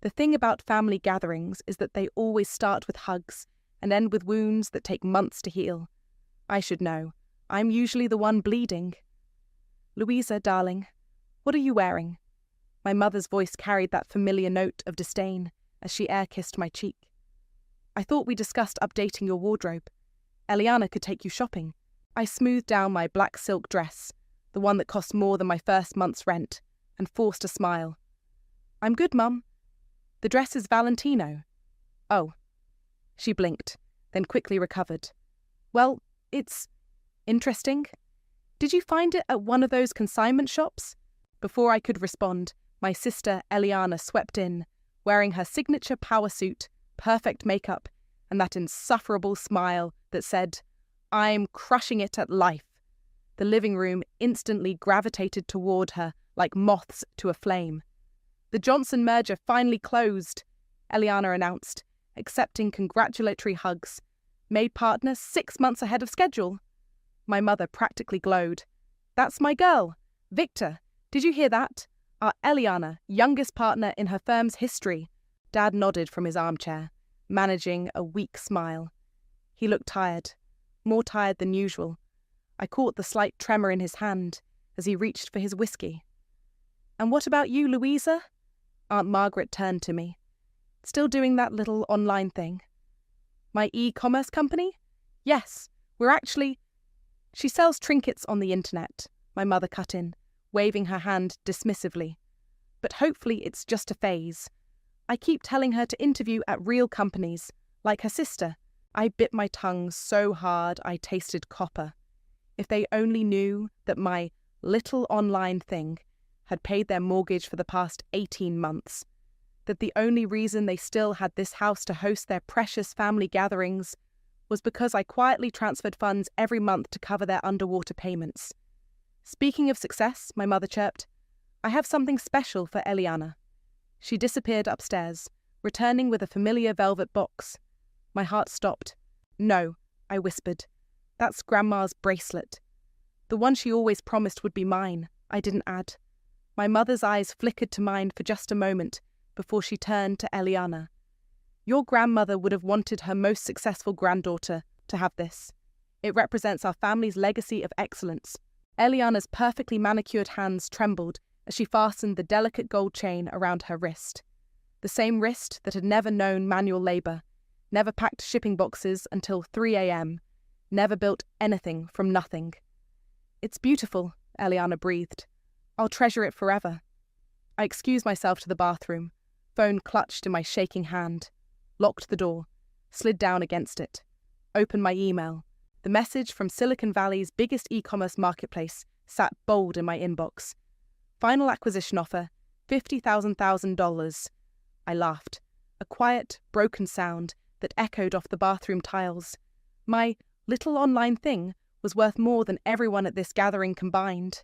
The thing about family gatherings is that they always start with hugs and end with wounds that take months to heal. I should know. I'm usually the one bleeding. Louisa, darling, what are you wearing? My mother's voice carried that familiar note of disdain as she air-kissed my cheek. I thought we discussed updating your wardrobe. Eliana could take you shopping. I smoothed down my black silk dress, the one that cost more than my first month's rent, and forced a smile. I'm good, Mum. The dress is Valentino. Oh. She blinked, then quickly recovered. Well, it's interesting. Did you find it at one of those consignment shops? Before I could respond, my sister Eliana swept in, wearing her signature power suit, perfect makeup, and that insufferable smile that said, I'm crushing it at life. The living room instantly gravitated toward her like moths to a flame. The Johnson merger finally closed, Eliana announced, accepting congratulatory hugs. Made partner 6 months ahead of schedule. My mother practically glowed. That's my girl. Victor, did you hear that? Our Eliana, youngest partner in her firm's history. Dad nodded from his armchair, managing a weak smile. He looked tired, more tired than usual. I caught the slight tremor in his hand as he reached for his whiskey. And what about you, Louisa? Aunt Margaret turned to me. Still doing that little online thing? My e-commerce company? Yes, we're actually... She sells trinkets on the internet, my mother cut in, waving her hand dismissively. But hopefully it's just a phase. I keep telling her to interview at real companies, like her sister. I bit my tongue so hard I tasted copper. If they only knew that my little online thing had paid their mortgage for the past 18 months, that the only reason they still had this house to host their precious family gatherings was because I quietly transferred funds every month to cover their underwater payments. Speaking of success, my mother chirped, I have something special for Eliana. She disappeared upstairs, returning with a familiar velvet box. My heart stopped. No, I whispered. That's Grandma's bracelet. The one she always promised would be mine, I didn't add. My mother's eyes flickered to mine for just a moment before she turned to Eliana. Your grandmother would have wanted her most successful granddaughter to have this. It represents our family's legacy of excellence. Eliana's perfectly manicured hands trembled as she fastened the delicate gold chain around her wrist. The same wrist that had never known manual labor, never packed shipping boxes until 3 a.m., never built anything from nothing. It's beautiful, Eliana breathed. I'll treasure it forever. I excused myself to the bathroom, phone clutched in my shaking hand, locked the door, slid down against it, opened my email. The message from Silicon Valley's biggest e-commerce marketplace sat bold in my inbox. Final acquisition offer, $50,000. I laughed, a quiet, broken sound that echoed off the bathroom tiles. My little online thing was worth more than everyone at this gathering combined.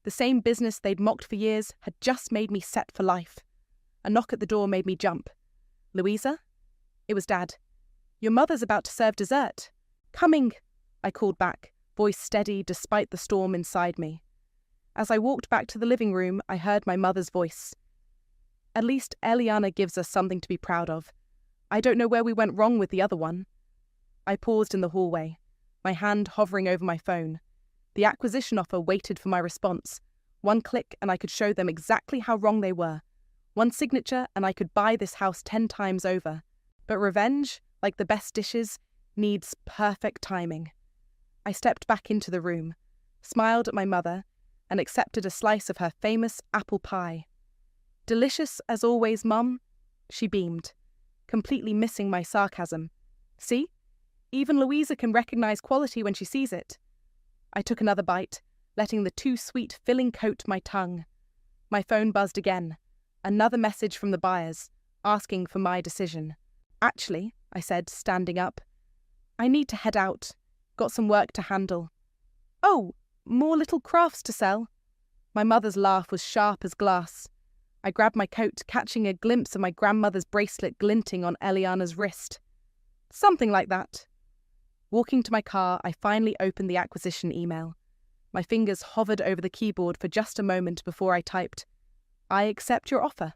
The same business they'd mocked for years had just made me set for life. A knock at the door made me jump. Louisa? It was Dad. Your mother's about to serve dessert. Coming, I called back, voice steady despite the storm inside me. As I walked back to the living room, I heard my mother's voice. At least Eliana gives us something to be proud of. I don't know where we went wrong with the other one. I paused in the hallway, my hand hovering over my phone. The acquisition offer waited for my response. One click and I could show them exactly how wrong they were. One signature and I could buy this house 10 times over. But revenge, like the best dishes, needs perfect timing. I stepped back into the room, smiled at my mother, and accepted a slice of her famous apple pie. Delicious as always, Mum, she beamed, completely missing my sarcasm. See? Even Louisa can recognize quality when she sees it. I took another bite, letting the too sweet filling coat my tongue. My phone buzzed again. Another message from the buyers, asking for my decision. Actually, I said, standing up, I need to head out. Got some work to handle. Oh, more little crafts to sell. My mother's laugh was sharp as glass. I grabbed my coat, catching a glimpse of my grandmother's bracelet glinting on Eliana's wrist. Something like that. Walking to my car, I finally opened the acquisition email. My fingers hovered over the keyboard for just a moment before I typed, I accept your offer.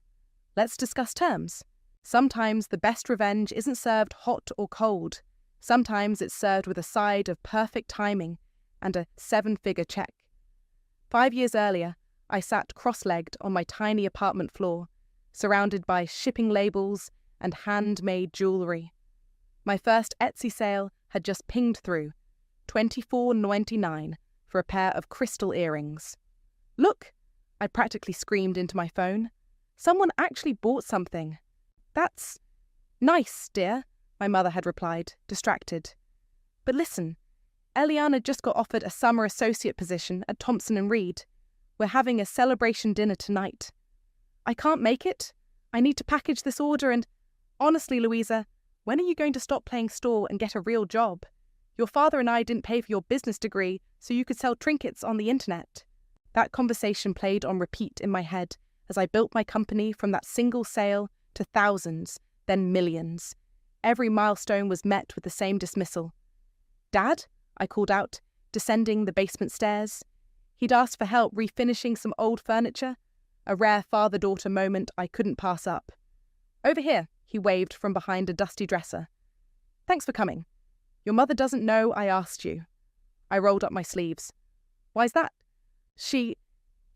Let's discuss terms. Sometimes the best revenge isn't served hot or cold. Sometimes it's served with a side of perfect timing and a 7-figure check. 5 years earlier, I sat cross-legged on my tiny apartment floor, surrounded by shipping labels and handmade jewellery. My first Etsy sale had just pinged through, $24.99 for a pair of crystal earrings. Look, I practically screamed into my phone. Someone actually bought something. That's nice, dear, my mother had replied, distracted. But listen, Eliana just got offered a summer associate position at Thompson & Reed. We're having a celebration dinner tonight. I can't make it. I need to package this order and... Honestly, Louisa, when are you going to stop playing store and get a real job? Your father and I didn't pay for your business degree so you could sell trinkets on the internet. That conversation played on repeat in my head as I built my company from that single sale to thousands, then millions. Every milestone was met with the same dismissal. Dad? I called out, descending the basement stairs. He'd asked for help refinishing some old furniture, a rare father-daughter moment I couldn't pass up. Over here, he waved from behind a dusty dresser. Thanks for coming. Your mother doesn't know I asked you. I rolled up my sleeves. Why's that? He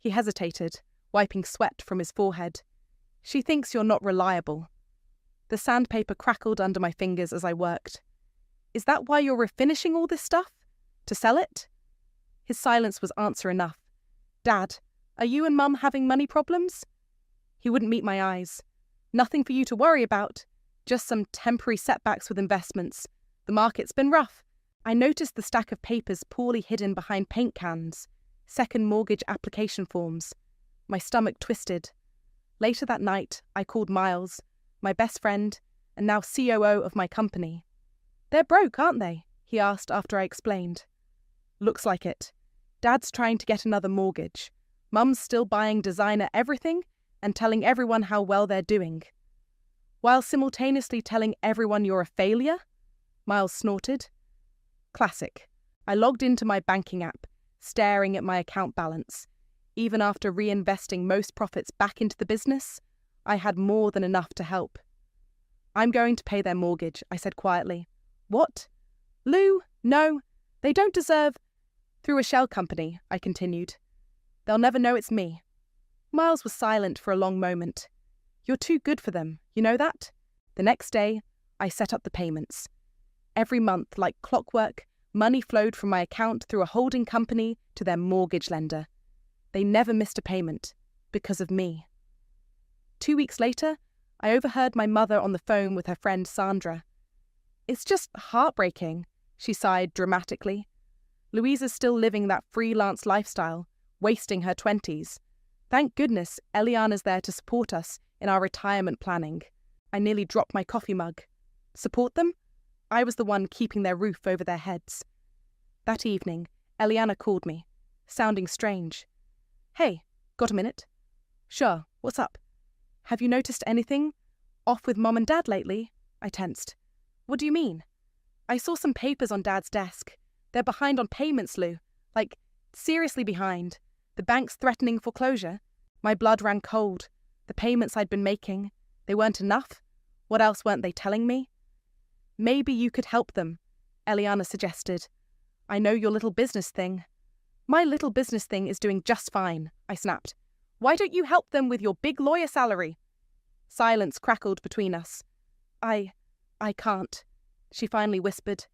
hesitated, wiping sweat from his forehead. She thinks you're not reliable. The sandpaper crackled under my fingers as I worked. Is that why you're refinishing all this stuff? To sell it? His silence was answer enough. Dad, are you and Mum having money problems? He wouldn't meet my eyes. Nothing for you to worry about. Just some temporary setbacks with investments. The market's been rough. I noticed the stack of papers poorly hidden behind paint cans. Second mortgage application forms. My stomach twisted. Later that night, I called Miles, my best friend, and now COO of my company. They're broke, aren't they? He asked after I explained. Looks like it. Dad's trying to get another mortgage. Mum's still buying designer everything and telling everyone how well they're doing. While simultaneously telling everyone you're a failure? Miles snorted. Classic. I logged into my banking app, staring at my account balance. Even after reinvesting most profits back into the business, I had more than enough to help. I'm going to pay their mortgage, I said quietly. What? Lou, no, they don't deserve... Through a shell company, I continued. They'll never know it's me. Miles was silent for a long moment. You're too good for them, you know that? The next day, I set up the payments. Every month, like clockwork, money flowed from my account through a holding company to their mortgage lender. They never missed a payment, because of me. 2 weeks later, I overheard my mother on the phone with her friend Sandra. It's just heartbreaking, she sighed dramatically. Louisa's still living that freelance lifestyle, wasting her 20s. Thank goodness Eliana's there to support us in our retirement planning. I nearly dropped my coffee mug. Support them? I was the one keeping their roof over their heads. That evening, Eliana called me, sounding strange. Hey, got a minute? Sure, what's up? Have you noticed anything off with Mom and Dad lately? I tensed. What do you mean? I saw some papers on Dad's desk. They're behind on payments, Lou. Like, seriously behind. The bank's threatening foreclosure. My blood ran cold. The payments I'd been making, they weren't enough. What else weren't they telling me? Maybe you could help them, Eliana suggested. I know your little business thing. My little business thing is doing just fine, I snapped. Why don't you help them with your big lawyer salary? Silence crackled between us. I can't, she finally whispered.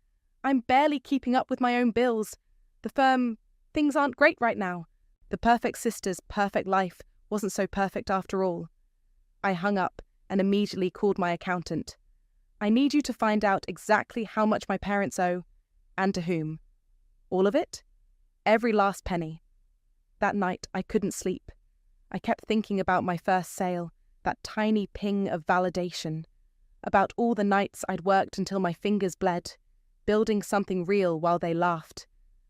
I'm barely keeping up with my own bills. The firm, things aren't great right now. The perfect sister's perfect life wasn't so perfect after all. I hung up and immediately called my accountant. I need you to find out exactly how much my parents owe, and to whom. All of it? Every last penny. That night I couldn't sleep. I kept thinking about my first sale, that tiny ping of validation, about all the nights I'd worked until my fingers bled, building something real while they laughed,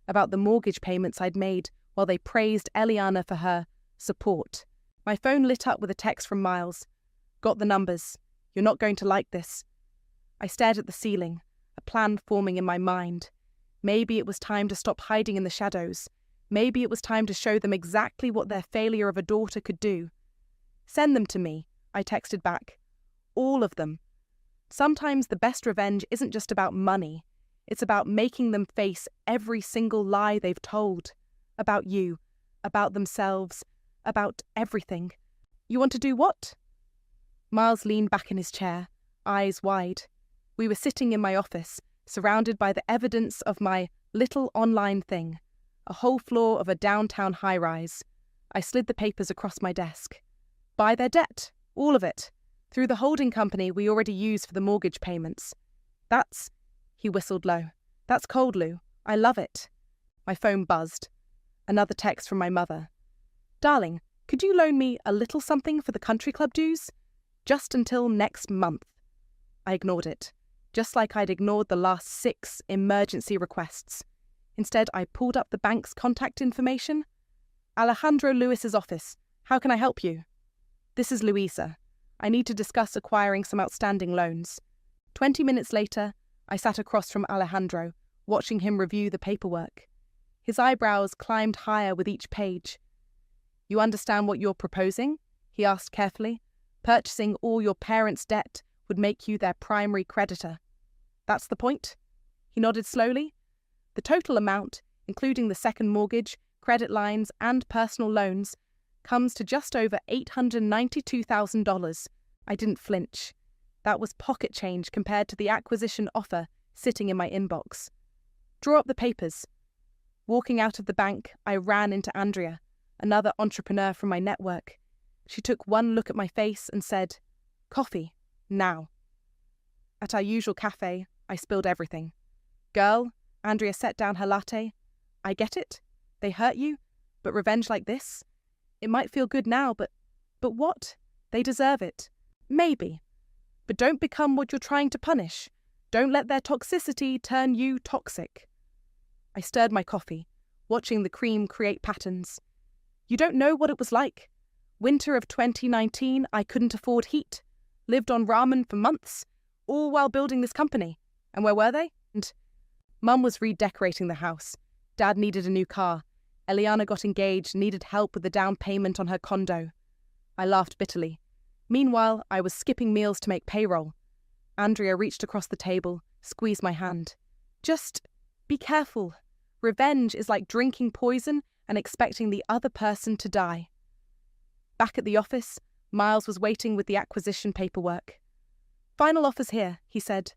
about the mortgage payments I'd made while they praised Eliana for her support. My phone lit up with a text from Miles. Got the numbers. You're not going to like this. I stared at the ceiling, a plan forming in my mind. Maybe it was time to stop hiding in the shadows. Maybe it was time to show them exactly what their failure of a daughter could do. Send them to me, I texted back. All of them. Sometimes the best revenge isn't just about money. It's about making them face every single lie they've told. About you, about themselves, about everything. You want to do what? Miles leaned back in his chair, eyes wide. We were sitting in my office, surrounded by the evidence of my little online thing, a whole floor of a downtown high-rise. I slid the papers across my desk. Buy their debt, all of it, through the holding company we already use for the mortgage payments. That's, he whistled low, that's cold, Lou. I love it. My phone buzzed. Another text from my mother. Darling, could you loan me a little something for the country club dues? Just until next month. I ignored it, just like I'd ignored the last 6 emergency requests. Instead, I pulled up the bank's contact information. Alejandro Lewis's office. How can I help you? This is Louisa. I need to discuss acquiring some outstanding loans. 20 minutes later, I sat across from Alejandro, watching him review the paperwork. His eyebrows climbed higher with each page. You understand what you're proposing? He asked carefully. Purchasing all your parents' debt would make you their primary creditor. That's the point? He nodded slowly. The total amount, including the second mortgage, credit lines, and personal loans, comes to just over $892,000. I didn't flinch. That was pocket change compared to the acquisition offer sitting in my inbox. Draw up the papers. Walking out of the bank, I ran into Andrea, another entrepreneur from my network. She took one look at my face and said, "Coffee, now." At our usual cafe, I spilled everything. Girl, Andrea set down her latte. I get it. They hurt you, but revenge like this? It might feel good now, but what? They deserve it. Maybe. But don't become what you're trying to punish. Don't let their toxicity turn you toxic. I stirred my coffee, watching the cream create patterns. You don't know what it was like. Winter of 2019, I couldn't afford heat. Lived on ramen for months, all while building this company. And where were they? And Mum was redecorating the house. Dad needed a new car. Eliana got engaged, needed help with the down payment on her condo. I laughed bitterly. Meanwhile, I was skipping meals to make payroll. Andrea reached across the table, squeezed my hand. Just be careful. Revenge is like drinking poison and expecting the other person to die. Back at the office, Miles was waiting with the acquisition paperwork. Final offers here, he said.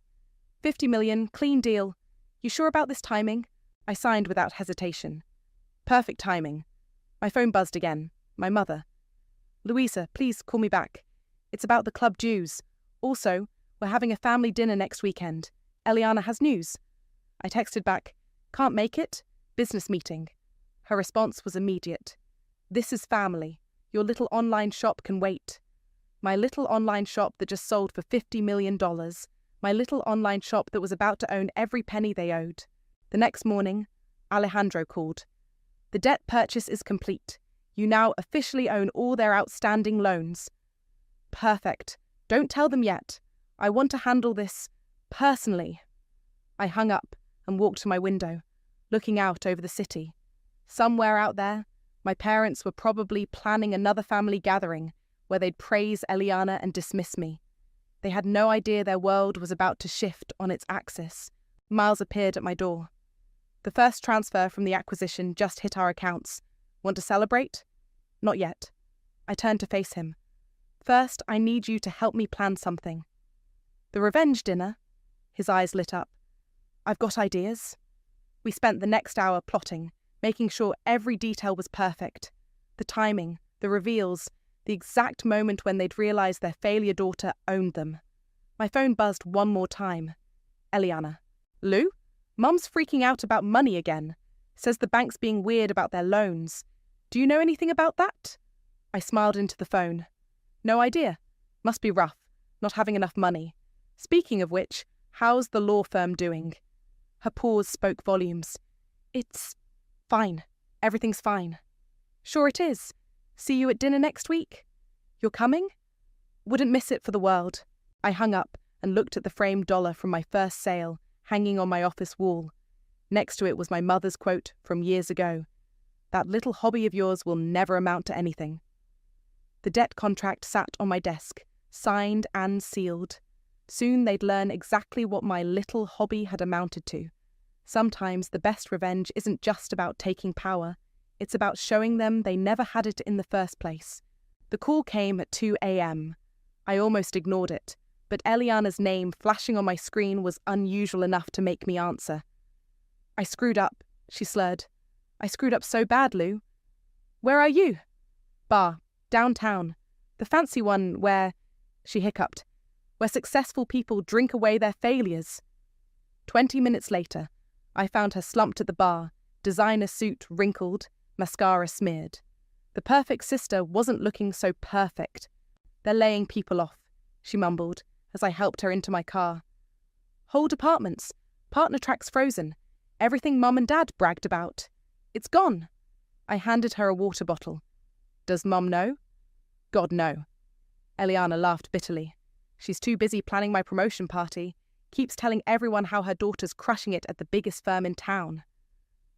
50 million, clean deal. You sure about this timing? I signed without hesitation. Perfect timing. My phone buzzed again. My mother. Louisa, please call me back. It's about the club dues. Also, we're having a family dinner next weekend. Eliana has news. I texted back, can't make it. Business meeting. Her response was immediate. This is family. Your little online shop can wait. My little online shop that just sold for $50 million. My little online shop that was about to own every penny they owed. The next morning, Alejandro called. The debt purchase is complete. You now officially own all their outstanding loans. Perfect. Don't tell them yet. I want to handle this personally. I hung up and walked to my window, looking out over the city. Somewhere out there, my parents were probably planning another family gathering where they'd praise Eliana and dismiss me. They had no idea their world was about to shift on its axis. Miles appeared at my door. The first transfer from the acquisition just hit our accounts. Want to celebrate? Not yet. I turned to face him. First, I need you to help me plan something. The revenge dinner? His eyes lit up. I've got ideas. We spent the next hour plotting, making sure every detail was perfect. The timing, the reveals, the exact moment when they'd realised their failure daughter owned them. My phone buzzed one more time. Eliana. Lou? Mum's freaking out about money again. Says the bank's being weird about their loans. Do you know anything about that? I smiled into the phone. No idea. Must be rough, not having enough money. Speaking of which, how's the law firm doing? Her pause spoke volumes. It's fine. Everything's fine. Sure it is. See you at dinner next week. You're coming? Wouldn't miss it for the world. I hung up and looked at the framed dollar from my first sale, hanging on my office wall. Next to it was my mother's quote from years ago. That little hobby of yours will never amount to anything. The debt contract sat on my desk, signed and sealed. Soon they'd learn exactly what my little hobby had amounted to. Sometimes the best revenge isn't just about taking power. It's about showing them they never had it in the first place. The call came at 2 a.m. I almost ignored it, but Eliana's name flashing on my screen was unusual enough to make me answer. "I screwed up," she slurred. "I screwed up so bad, Lou." "Where are you?" "Bar. Downtown. The fancy one where," she hiccuped, "where successful people drink away their failures." 20 minutes later, I found her slumped at the bar, designer suit wrinkled, mascara smeared. The perfect sister wasn't looking so perfect. "They're laying people off," she mumbled as I helped her into my car. "Whole departments. Partner track's frozen. Everything Mum and Dad bragged about. It's gone." I handed her a water bottle. "Does Mum know?" "God, no." Eliana laughed bitterly. "She's too busy planning my promotion party. Keeps telling everyone how her daughter's crushing it at the biggest firm in town."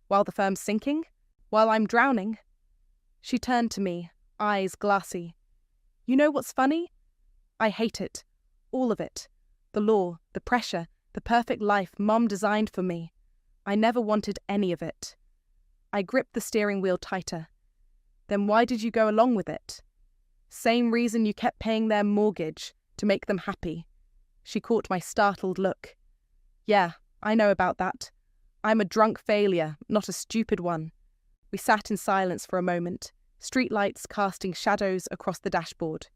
"While the firm's sinking? While I'm drowning?" She turned to me, eyes glassy. "You know what's funny? I hate it. All of it. The law, the pressure, the perfect life Mum designed for me. I never wanted any of it." I gripped the steering wheel tighter. "Then why did you go along with it?" "Same reason you kept paying their mortgage, to make them happy." She caught my startled look. "Yeah, I know about that. I'm a drunk failure, not a stupid one." We sat in silence for a moment, streetlights casting shadows across the dashboard.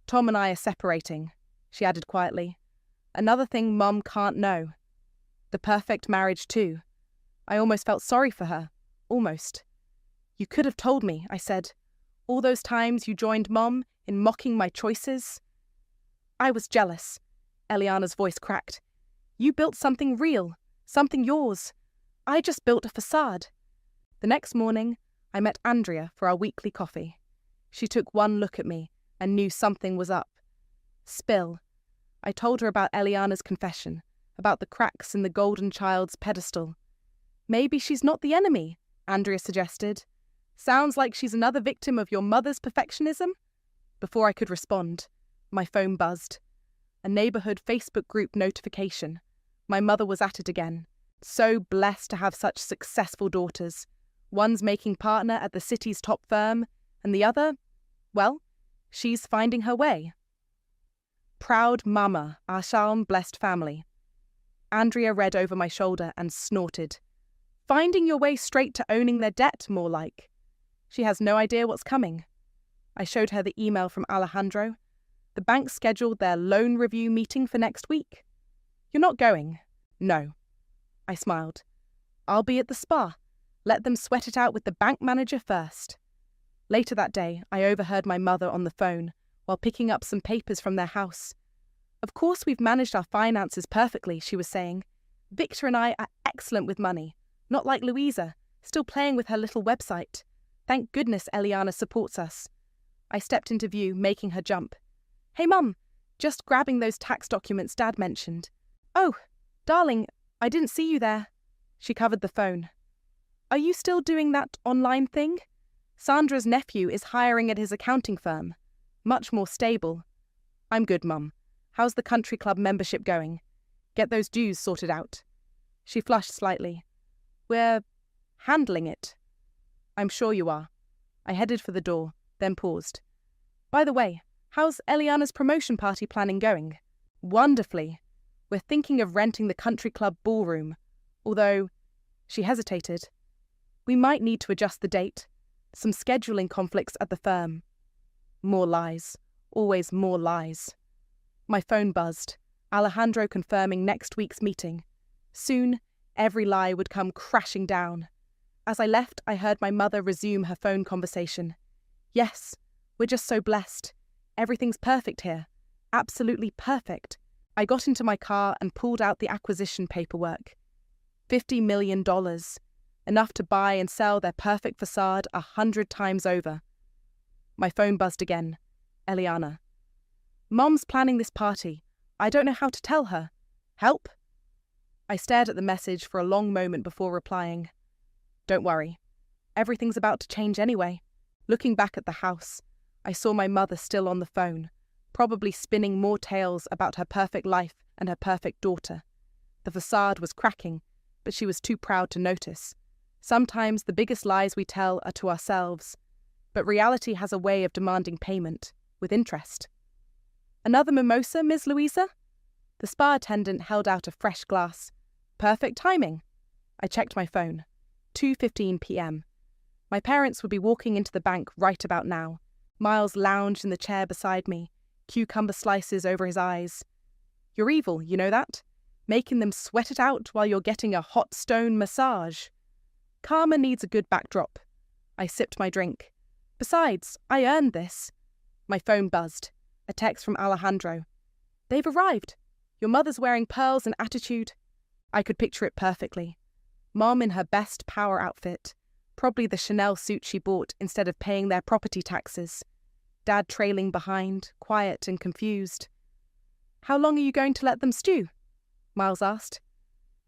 "Tom and I are separating," she added quietly. "Another thing Mum can't know. The perfect marriage too." I almost felt sorry for her. Almost. "You could have told me," I said. "All those times you joined Mom in mocking my choices." "I was jealous." Eliana's voice cracked. "You built something real, something yours. I just built a facade." The next morning, I met Andrea for our weekly coffee. She took one look at me and knew something was up. Spill. I told her about Eliana's confession, about the cracks in the golden child's pedestal. "Maybe she's not the enemy," Andrea suggested. "Sounds like she's another victim of your mother's perfectionism." Before I could respond, my phone buzzed. A neighborhood Facebook group notification. My mother was at it again. So blessed to have such successful daughters. One's making partner at the city's top firm, and the other, well, she's finding her way. "Proud mama, our Shalom-blessed family." Andrea read over my shoulder and snorted. "Finding your way straight to owning their debt, more like." She has no idea what's coming. I showed her the email from Alejandro. The bank scheduled their loan review meeting for next week. "You're not going?" "No." I smiled. "I'll be at the spa. Let them sweat it out with the bank manager first." Later that day, I overheard my mother on the phone while picking up some papers from their house. "Of course we've managed our finances perfectly," she was saying. "Victor and I are excellent with money. Not like Louisa, still playing with her little website. Thank goodness Eliana supports us." I stepped into view, making her jump. "Hey, Mum, just grabbing those tax documents Dad mentioned." "Oh, darling, I didn't see you there." She covered the phone. "Are you still doing that online thing? Sandra's nephew is hiring at his accounting firm. Much more stable." "I'm good, Mum. How's the country club membership going? Get those dues sorted out." She flushed slightly. "We're handling it." "I'm sure you are." I headed for the door, then paused. "By the way, how's Eliana's promotion party planning going?" "Wonderfully. We're thinking of renting the country club ballroom. Although," she hesitated, "we might need to adjust the date. Some scheduling conflicts at the firm." More lies. Always more lies. My phone buzzed. Alejandro confirming next week's meeting. Soon, every lie would come crashing down. As I left, I heard my mother resume her phone conversation. "Yes, we're just so blessed. Everything's perfect here. Absolutely perfect." I got into my car and pulled out the acquisition paperwork. $50 million. Enough to buy and sell their perfect facade 100 times over. My phone buzzed again. Eliana. "Mom's planning this party. I don't know how to tell her. Help?" I stared at the message for a long moment before replying. "Don't worry. Everything's about to change anyway." Looking back at the house, I saw my mother still on the phone, probably spinning more tales about her perfect life and her perfect daughter. The facade was cracking, but she was too proud to notice. Sometimes the biggest lies we tell are to ourselves, but reality has a way of demanding payment, with interest. "Another mimosa, Miss Louisa?" The spa attendant held out a fresh glass. Perfect timing. I checked my phone. 2:15 p.m. My parents would be walking into the bank right about now. Miles lounged in the chair beside me, cucumber slices over his eyes. "You're evil, you know that? Making them sweat it out while you're getting a hot stone massage. Karma needs a good backdrop." I sipped my drink. "Besides, I earned this." My phone buzzed. A text from Alejandro. "They've arrived. Your mother's wearing pearls and attitude." I could picture it perfectly. Mom in her best power outfit, probably the Chanel suit she bought instead of paying their property taxes. Dad trailing behind, quiet and confused. "How long are you going to let them stew?" Miles asked.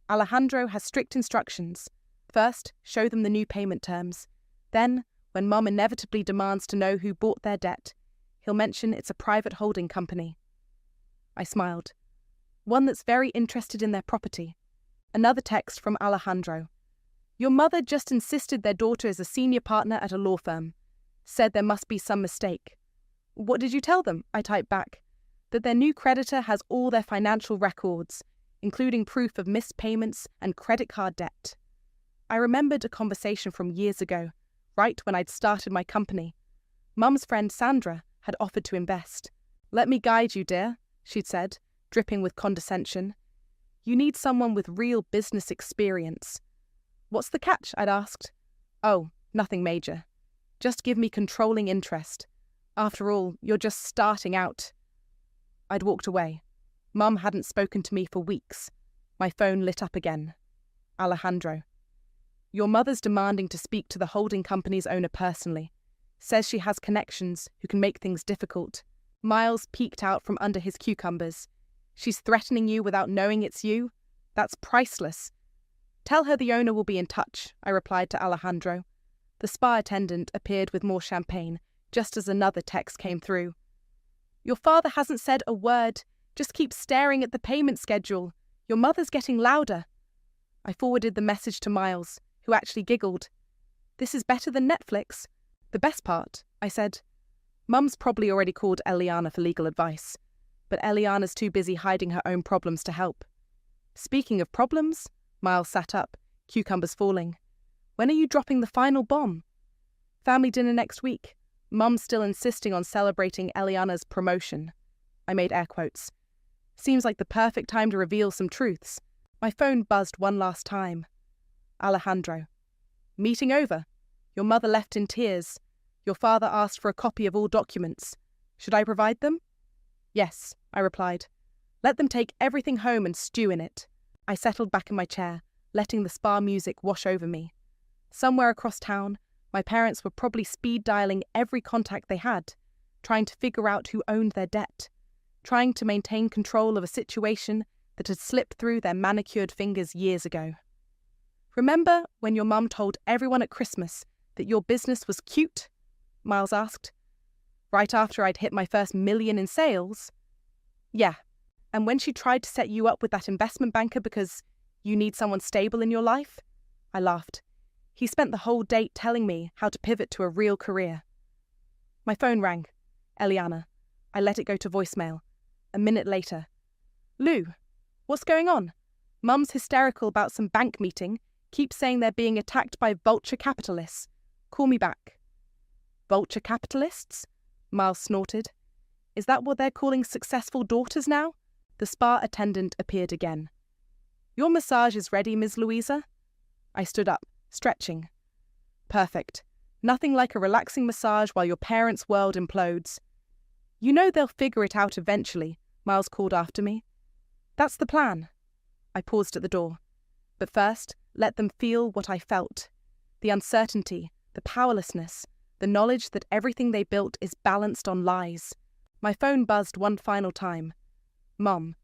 "Alejandro has strict instructions. First, show them the new payment terms. Then, when Mom inevitably demands to know who bought their debt, he'll mention it's a private holding company." I smiled. "One that's very interested in their property." Another text from Alejandro. "Your mother just insisted their daughter is a senior partner at a law firm. Said there must be some mistake." "What did you tell them?" I typed back. "That their new creditor has all their financial records, including proof of missed payments and credit card debt." I remembered a conversation from years ago, right when I'd started my company. Mum's friend Sandra had offered to invest. "Let me guide you, dear," she'd said, dripping with condescension. "You need someone with real business experience." "What's the catch?" I'd asked. "Oh, nothing major. Just give me controlling interest. After all, you're just starting out." I'd walked away. Mum hadn't spoken to me for weeks. My phone lit up again. Alejandro. "Your mother's demanding to speak to the holding company's owner personally. Says she has connections who can make things difficult." Miles peeked out from under his cucumbers. "She's threatening you without knowing it's you? That's priceless." "Tell her the owner will be in touch," I replied to Alejandro. The spa attendant appeared with more champagne, just as another text came through. "Your father hasn't said a word. Just keep staring at the payment schedule. Your mother's getting louder." I forwarded the message to Miles, who actually giggled. "This is better than Netflix." "The best part," I said. "Mum's probably already called Eliana for legal advice, but Eliana's too busy hiding her own problems to help." "Speaking of problems," Miles sat up, cucumbers falling. "When are you dropping the final bomb?" "Family dinner next week. Mum's still insisting on celebrating Eliana's promotion." I made air quotes. "Seems like the perfect time to reveal some truths." My phone buzzed one last time. Alejandro. "Meeting over. Your mother left in tears. Your father asked for a copy of all documents. Should I provide them?" "Yes," I replied. "Let them take everything home and stew in it." I settled back in my chair, letting the spa music wash over me. Somewhere across town, my parents were probably speed dialing every contact they had, trying to figure out who owned their debt, trying to maintain control of a situation that had slipped through their manicured fingers years ago. "Remember when your mum told everyone at Christmas that your business was cute?" Miles asked. "Right after I'd hit my first million in sales?" "Yeah. And when she tried to set you up with that investment banker because you need someone stable in your life?" I laughed. "He spent the whole date telling me how to pivot to a real career." My phone rang. Eliana. I let it go to voicemail. A minute later. "Lou, what's going on? Mum's hysterical about some bank meeting. Keeps saying they're being attacked by vulture capitalists. Call me back." "Vulture capitalists?" Miles snorted. "Is that what they're calling successful daughters now?" The spa attendant appeared again. "Your massage is ready, Ms. Louisa." I stood up, stretching. "Perfect. Nothing like a relaxing massage while your parents' world implodes." "You know they'll figure it out eventually," Miles called after me. "That's the plan." I paused at the door. But first, let them feel what I felt. The uncertainty, the powerlessness, the knowledge that everything they built is balanced on lies. My phone buzzed one final time. "Mom.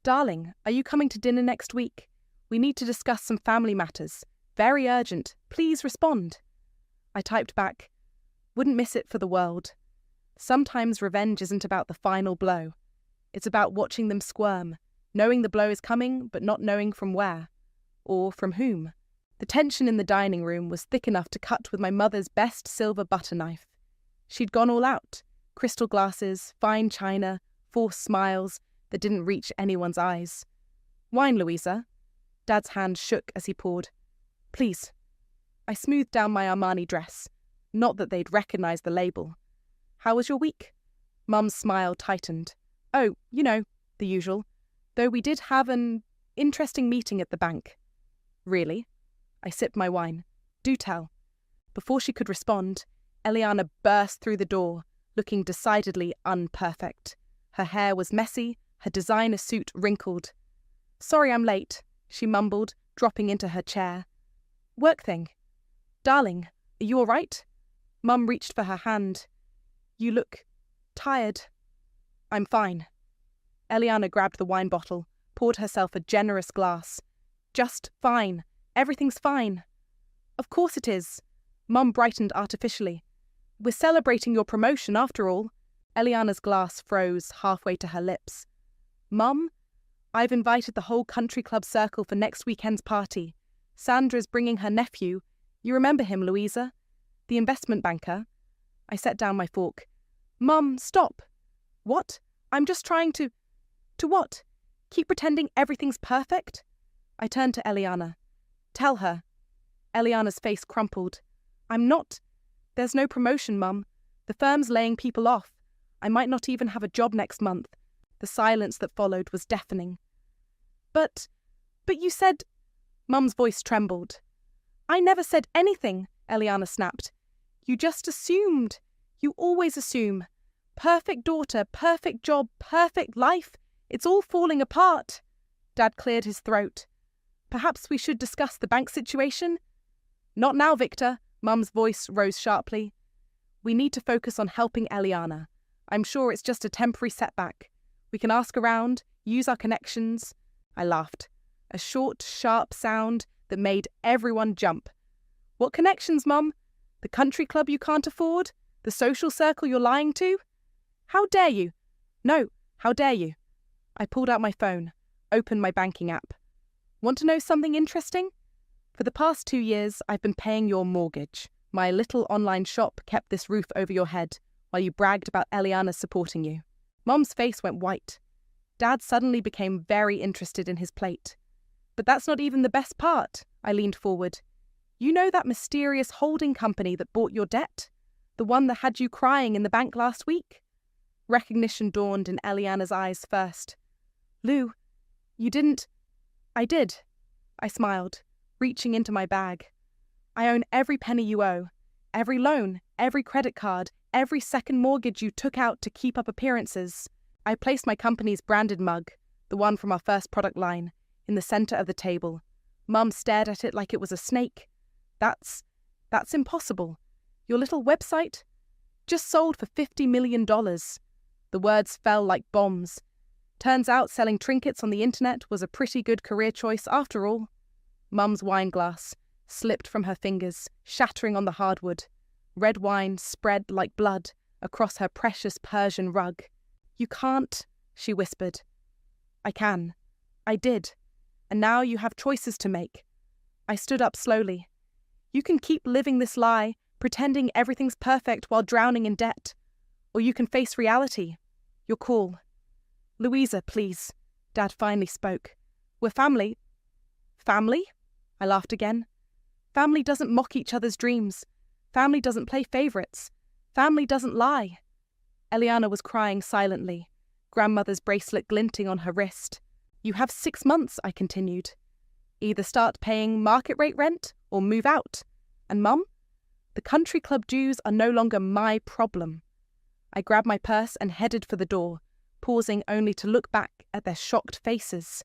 Darling, are you coming to dinner next week? We need to discuss some family matters. Very urgent. Please respond." I typed back, "Wouldn't miss it for the world." Sometimes revenge isn't about the final blow. It's about watching them squirm, knowing the blow is coming but not knowing from where, or from whom. The tension in the dining room was thick enough to cut with my mother's best silver butter knife. She'd gone all out. Crystal glasses, fine china, forced smiles that didn't reach anyone's eyes. "Wine, Louisa?" Dad's hand shook as he poured. "Please." I smoothed down my Armani dress. Not that they'd recognise the label. "How was your week?" Mum's smile tightened. "Oh, you know, the usual. Though we did have an interesting meeting at the bank." "Really?" I sipped my wine. "Do tell." Before she could respond, Eliana burst through the door, looking decidedly unperfect. Her hair was messy, her designer suit wrinkled. "Sorry I'm late," she mumbled, dropping into her chair. "Work thing." "Darling, are you all right?" Mum reached for her hand. "You look tired." "I'm fine." Eliana grabbed the wine bottle, poured herself a generous glass. "Just fine. Everything's fine." "Of course it is." Mum brightened artificially. "We're celebrating your promotion, after all." Eliana's glass froze halfway to her lips. "Mum, I've invited the whole country club circle for next weekend's party. Sandra's bringing her nephew. You remember him, Louisa? The investment banker." I set down my fork. "Mum, stop." "What? I'm just trying to..." "To what? Keep pretending everything's perfect?" I turned to Eliana. "Tell her." Eliana's face crumpled. "I'm not. There's no promotion, Mum. The firm's laying people off. I might not even have a job next month." The silence that followed was deafening. But you said..." Mum's voice trembled. "I never said anything," Eliana snapped. "You just assumed. You always assume. Perfect daughter, perfect job, perfect life. It's all falling apart." Dad cleared his throat. "Perhaps we should discuss the bank situation?" "Not now, Victor." Mum's voice rose sharply. "We need to focus on helping Eliana. I'm sure it's just a temporary setback. We can ask around, use our connections." I laughed. A short, sharp sound that made everyone jump. "What connections, Mum? The country club you can't afford? The social circle you're lying to? How dare you? No, how dare you?" I pulled out my phone, opened my banking app. "Want to know something interesting? For the past 2 years, I've been paying your mortgage. My little online shop kept this roof over your head while you bragged about Eliana supporting you." Mum's face went white. Dad suddenly became very interested in his plate. "But that's not even the best part." I leaned forward. "You know that mysterious holding company that bought your debt? The one that had you crying in the bank last week?" Recognition dawned in Eliana's eyes first. "Lou, you didn't..." "I did." I smiled, reaching into my bag. "I own every penny you owe, every loan, every credit card, every second mortgage you took out to keep up appearances." I placed my company's branded mug, the one from our first product line, in the centre of the table. Mum stared at it like it was a snake. That's impossible. Your little website? Just sold for $50 million. The words fell like bombs. Turns out selling trinkets on the internet was a pretty good career choice after all. Mum's wine glass slipped from her fingers, shattering on the hardwood. Red wine spread like blood across her precious Persian rug. "You can't," she whispered. "I can. I did. And now you have choices to make." I stood up slowly. "You can keep living this lie, pretending everything's perfect while drowning in debt. Or you can face reality. Your call." "Louisa, please." Dad finally spoke. "We're family." "Family?" I laughed again. "Family doesn't mock each other's dreams. Family doesn't play favourites. Family doesn't lie." Eliana was crying silently, grandmother's bracelet glinting on her wrist. "You have 6 months," I continued. "Either start paying market rate rent or move out. And Mum? The country club dues are no longer my problem." I grabbed my purse and headed for the door, pausing only to look back at their shocked faces.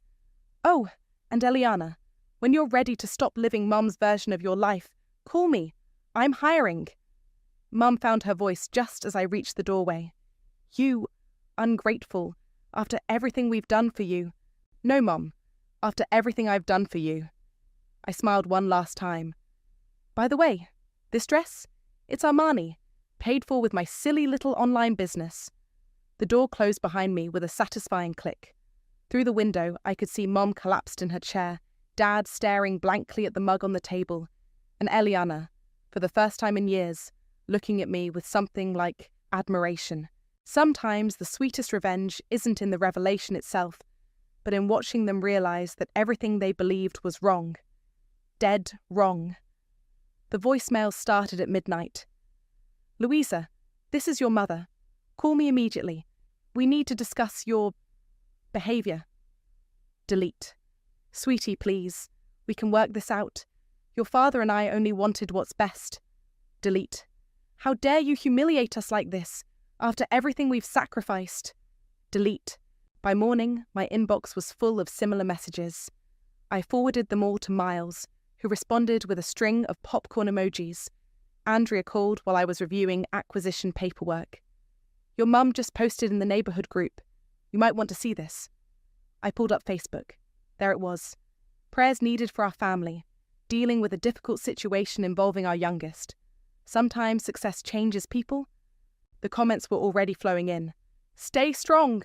"Oh, and Eliana, when you're ready to stop living Mum's version of your life, call me. I'm hiring." Mum found her voice just as I reached the doorway. "You, ungrateful, after everything we've done for you." "No, Mum, after everything I've done for you." I smiled one last time. "By the way, this dress? It's Armani. paid for with my silly little online business. The door closed behind me with a satisfying click. Through the window, I could see Mom collapsed in her chair, Dad staring blankly at the mug on the table, and Eliana, for the first time in years, looking at me with something like admiration. Sometimes the sweetest revenge isn't in the revelation itself, but in watching them realize that everything they believed was wrong. Dead wrong. The voicemail started at midnight. "Louisa, this is your mother. Call me immediately. We need to discuss your behavior." Delete. "Sweetie, please. We can work this out. Your father and I only wanted what's best." Delete. "How dare you humiliate us like this, after everything we've sacrificed." Delete. By morning, my inbox was full of similar messages. I forwarded them all to Miles, who responded with a string of popcorn emojis. Andrea called while I was reviewing acquisition paperwork. "Your mum just posted in the neighbourhood group. You might want to see this." I pulled up Facebook. There it was. "Prayers needed for our family, dealing with a difficult situation involving our youngest. Sometimes success changes people." The comments were already flowing in. "Stay strong.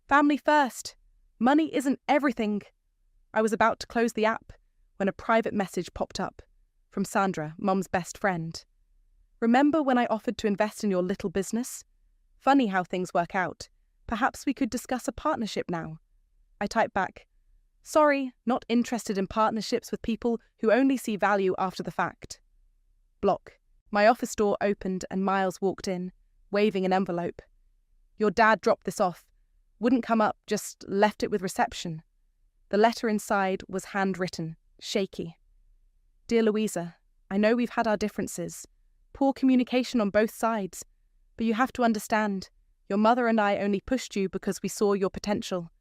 Family first. Money isn't everything." I was about to close the app when a private message popped up from Sandra, Mum's best friend. "Remember when I offered to invest in your little business? Funny how things work out. Perhaps we could discuss a partnership now." I typed back, "Sorry, not interested in partnerships with people who only see value after the fact." Block. My office door opened and Miles walked in, waving an envelope. "Your dad dropped this off. Wouldn't come up, just left it with reception." The letter inside was handwritten, shaky. "Dear Louisa, I know we've had our differences. Poor communication on both sides. But you have to understand, your mother and I only pushed you because we saw your potential.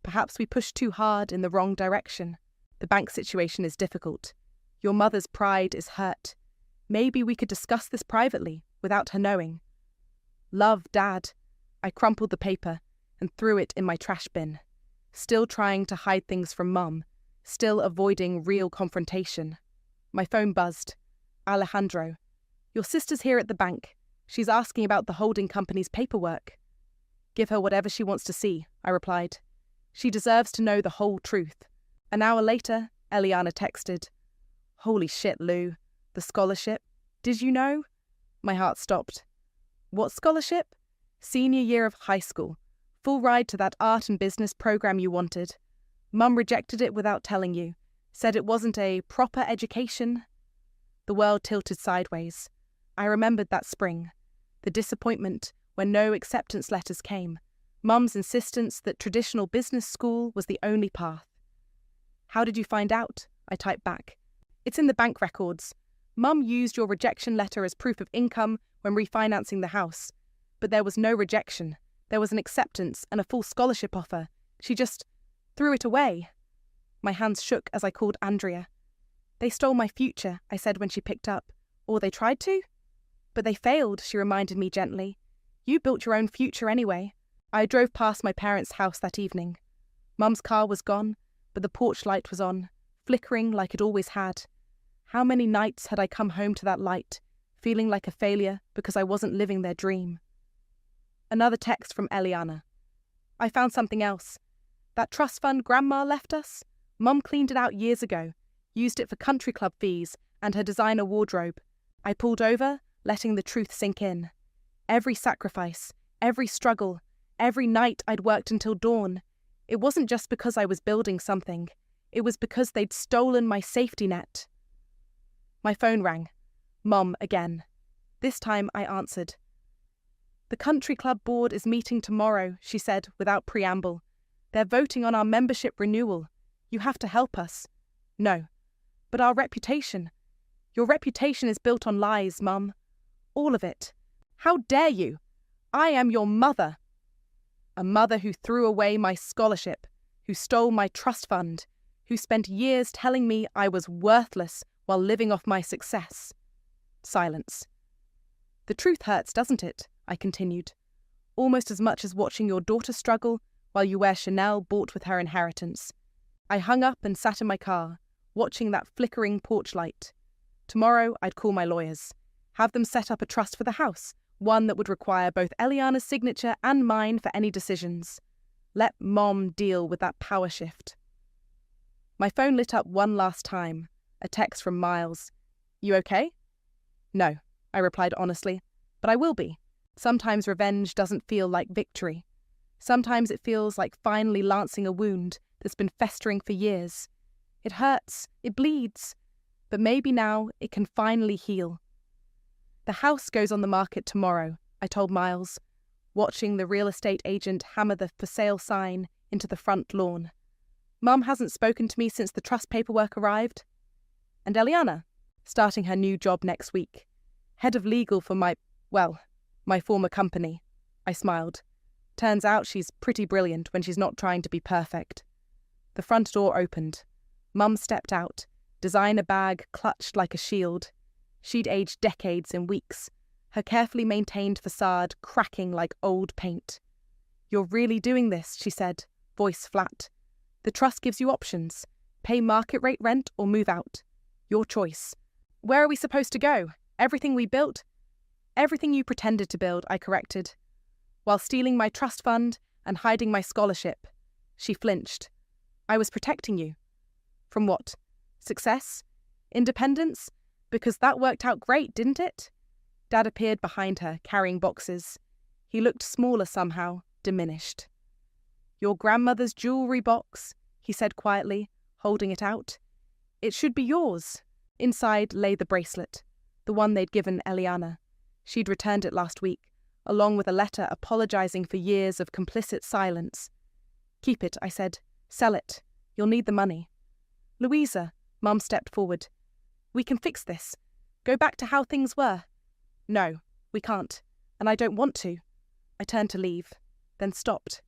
Perhaps we pushed too hard in the wrong direction. The bank situation is difficult. Your mother's pride is hurt. Maybe we could discuss this privately, without her knowing. Love, Dad." I crumpled the paper and threw it in my trash bin. Still trying to hide things from Mum, still avoiding real confrontation. My phone buzzed. "Alejandro, your sister's here at the bank. She's asking about the holding company's paperwork." "Give her whatever she wants to see," I replied. "She deserves to know the whole truth." An hour later, Eliana texted, "Holy shit, Lou. The scholarship. Did you know?" My heart stopped. "What scholarship?" "Senior year of high school. Full ride to that art and business program you wanted. Mum rejected it without telling you. Said it wasn't a proper education." The world tilted sideways. I remembered that spring. The disappointment when no acceptance letters came. Mum's insistence that traditional business school was the only path. "How did you find out?" I typed back. "It's in the bank records. Mum used your rejection letter as proof of income when refinancing the house. But there was no rejection. There was an acceptance and a full scholarship offer. She just threw it away." My hands shook as I called Andrea. "They stole my future," I said when she picked up. "Or they tried to?" "But they failed," she reminded me gently. "You built your own future anyway." I drove past my parents' house that evening. Mum's car was gone, but the porch light was on, flickering like it always had. How many nights had I come home to that light, feeling like a failure because I wasn't living their dream? Another text from Eliana. "I found something else. That trust fund Grandma left us? Mum cleaned it out years ago, used it for country club fees and her designer wardrobe. I pulled over, letting the truth sink in. Every sacrifice, every struggle, every night I'd worked until dawn. It wasn't just because I was building something. It was because they'd stolen my safety net." My phone rang. Mum again. This time I answered. "The country club board is meeting tomorrow," she said without preamble. "They're voting on our membership renewal. You have to help us." "No." "But our reputation. Your reputation is built on lies, Mum. All of it. How dare you? I am your mother." A mother who threw away my scholarship, who stole my trust fund, who spent years telling me I was worthless while living off my success. Silence. "The truth hurts, doesn't it?" I continued. "Almost as much as watching your daughter struggle while you wear Chanel bought with her inheritance." I hung up and sat in my car, watching that flickering porch light. Tomorrow I'd call my lawyers. Have them set up a trust for the house, one that would require both Eliana's signature and mine for any decisions. Let Mom deal with that power shift. My phone lit up one last time, a text from Miles. You okay? No, I replied honestly, but I will be. Sometimes revenge doesn't feel like victory. Sometimes it feels like finally lancing a wound that's been festering for years. It hurts, it bleeds, but maybe now it can finally heal. The house goes on the market tomorrow, I told Miles, watching the real estate agent hammer the for sale sign into the front lawn. Mum hasn't spoken to me since the trust paperwork arrived. And Eliana, starting her new job next week. Head of legal for my former company. I smiled. Turns out she's pretty brilliant when she's not trying to be perfect. The front door opened. Mum stepped out, designer bag clutched like a shield. She'd aged decades in weeks, her carefully maintained facade cracking like old paint. You're really doing this, she said, voice flat. The trust gives you options. Pay market rate rent or move out. Your choice. Where are we supposed to go? Everything we built? Everything you pretended to build, I corrected. While stealing my trust fund and hiding my scholarship. She flinched. I was protecting you. From what? Success? Independence? Because that worked out great, didn't it? Dad appeared behind her, carrying boxes. He looked smaller somehow, diminished. Your grandmother's jewellery box, he said quietly, holding it out. It should be yours. Inside lay the bracelet, the one they'd given Eliana. She'd returned it last week, along with a letter apologising for years of complicit silence. Keep it, I said. Sell it. You'll need the money. Louisa, Mum stepped forward. We can fix this. Go back to how things were. No, we can't, and I don't want to. I turned to leave, then stopped.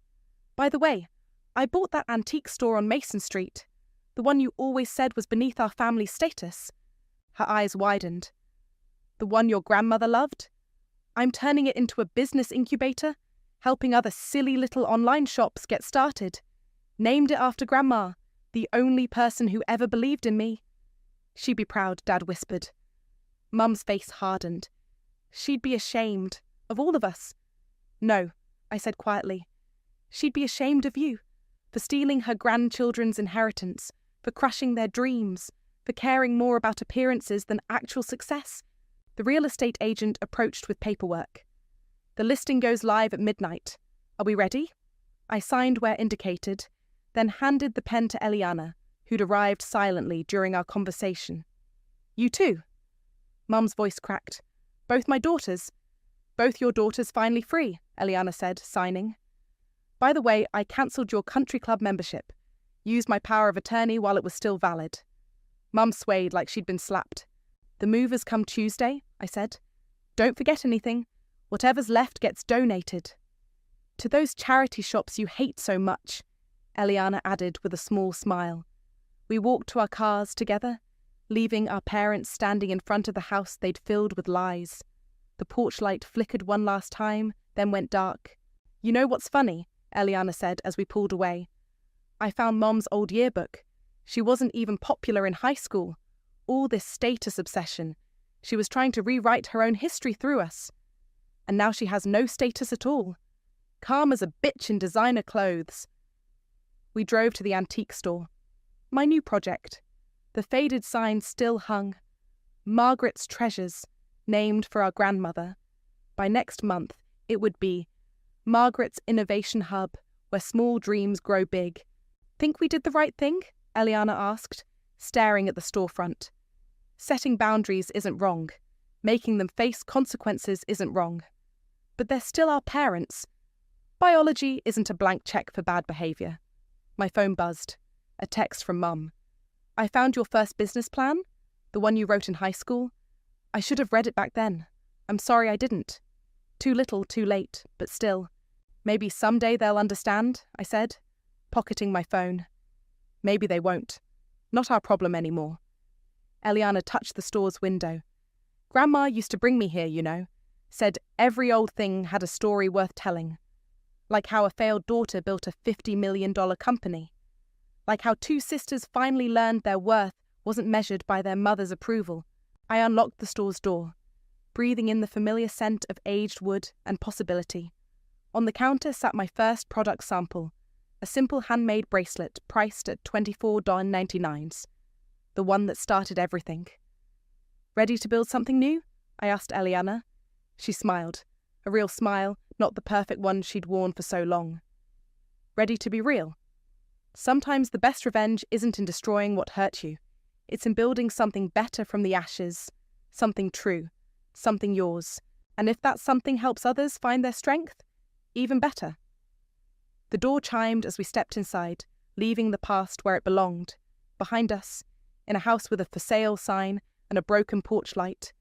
By the way, I bought that antique store on Mason Street, the one you always said was beneath our family status. Her eyes widened. The one your grandmother loved? I'm turning it into a business incubator, helping other silly little online shops get started. Named it after Grandma, the only person who ever believed in me. She'd be proud, Dad whispered. Mum's face hardened. She'd be ashamed of all of us. No, I said quietly. She'd be ashamed of you, for stealing her grandchildren's inheritance, for crushing their dreams, for caring more about appearances than actual success. The real estate agent approached with paperwork. The listing goes live at midnight. Are we ready? I signed where indicated, then handed the pen to Eliana, who'd arrived silently during our conversation. You too? Mum's voice cracked. Both my daughters. Both your daughters finally free, Eliana said, signing. By the way, I cancelled your country club membership. Used my power of attorney while it was still valid. Mum swayed like she'd been slapped. The movers come Tuesday, I said. Don't forget anything. Whatever's left gets donated. To those charity shops you hate so much, Eliana added with a small smile. We walked to our cars together, leaving our parents standing in front of the house they'd filled with lies. The porch light flickered one last time, then went dark. You know what's funny? Eliana said as we pulled away. I found Mom's old yearbook. She wasn't even popular in high school. All this status obsession. She was trying to rewrite her own history through us. And now she has no status at all. Calm as a bitch in designer clothes. We drove to the antique store. My new project. The faded sign still hung. Margaret's Treasures, named for our grandmother. By next month, it would be Margaret's Innovation Hub, where small dreams grow big. Think we did the right thing? Eliana asked, staring at the storefront. Setting boundaries isn't wrong. Making them face consequences isn't wrong. But they're still our parents. Biology isn't a blank check for bad behaviour. My phone buzzed. A text from Mum. I found your first business plan, the one you wrote in high school. I should have read it back then. I'm sorry I didn't. Too little, too late, but still. Maybe someday they'll understand, I said, pocketing my phone. Maybe they won't. Not our problem anymore. Eliana touched the store's window. Grandma used to bring me here, you know. Said every old thing had a story worth telling. Like how a failed daughter built a $50 million company. Like how two sisters finally learned their worth wasn't measured by their mother's approval. I unlocked the store's door. breathing in the familiar scent of aged wood and possibility. On the counter sat my first product sample, a simple handmade bracelet priced at $24.99, the one that started everything. Ready to build something new? I asked Eliana. She smiled, a real smile, not the perfect one she'd worn for so long. Ready to be real? Sometimes the best revenge isn't in destroying what hurt you. It's in building something better from the ashes, something true, something yours. And if that something helps others find their strength, even better. The door chimed as we stepped inside, leaving the past where it belonged, behind us, in a house with a for sale sign and a broken porch light.